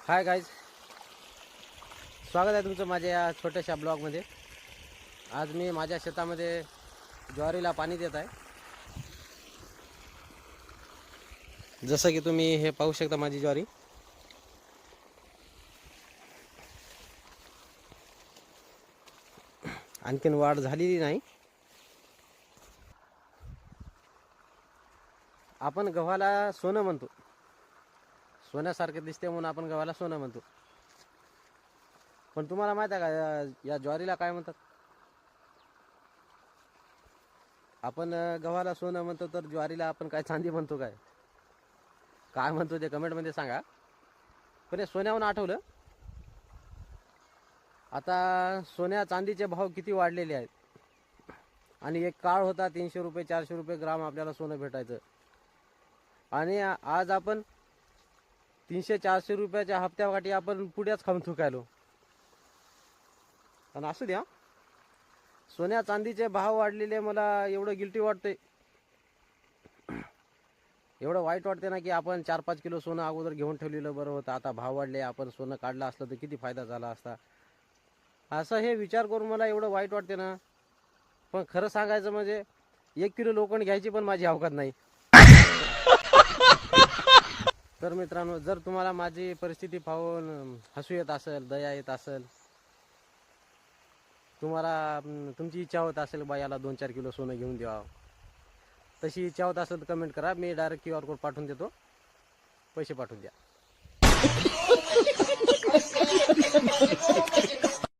Hi guys, स्वागत आहे तुमचं माझ्या या छोट्याशा ब्लॉगमध्ये। आज मी माझ्या शेतामध्ये ज्वारीला पाणी देत आहे। जसं की तुम्ही हे पाहू शकता, माझी ज्वारी आणखीन वाढ झालेली नाही। आपण गव्हाला सोनं म्हणतो, सोन्यासारखे दिसते म्हणून आपण गव्हाला सोनं म्हणतो। पण तुम्हाला माहिती आहे का या ज्वारीला काय म्हणतात? आपण गव्हाला सोनं म्हणतो, तर ज्वारीला आपण काय चांदी म्हणतो? काय म्हणतो ते कमेंटमध्ये सांगा। पण हे सोन्याहून आठवलं, आता सोन्या चांदीचे भाव किती वाढलेले आहेत। आणि एक काळ होता 300 रुपये 400 रुपये ग्राम आपल्याला सोनं भेटायचं, आणि आज आपण 300-400 रुपयाच्या हप्त्यावाटी आपण पुढ्याच खाऊन चुकायलो। आणि असू द्या, सोन्या चांदीचे भाव वाढलेले मला एवढं गिल्टी वाटते, एवढं वाईट वाटते ना, की आपण 4-5 किलो सोनं अगोदर घेऊन ठेवलेलं बरं होतं। आता भाव वाढले, आपण सोनं काढलं असलं तर किती फायदा झाला असता, असं हे विचार करून मला एवढं वाईट वाटते ना। पण खरं सांगायचं म्हणजे 1 किलो लोखंड घ्यायची पण माझी अवकात नाही। तर मित्रांनो, जर तुम्हाला माझी परिस्थिती पाहून हसू येत असेल, दया येत असेल, तुम्हाला तुमची इच्छा होत असेल बा याला 2-4 किलो सोनं घेऊन द्यावं, तशी इच्छा होत असेल तर कमेंट करा, मी डायरेक्ट QR कोड पाठवून देतो, पैसे पाठवून द्या।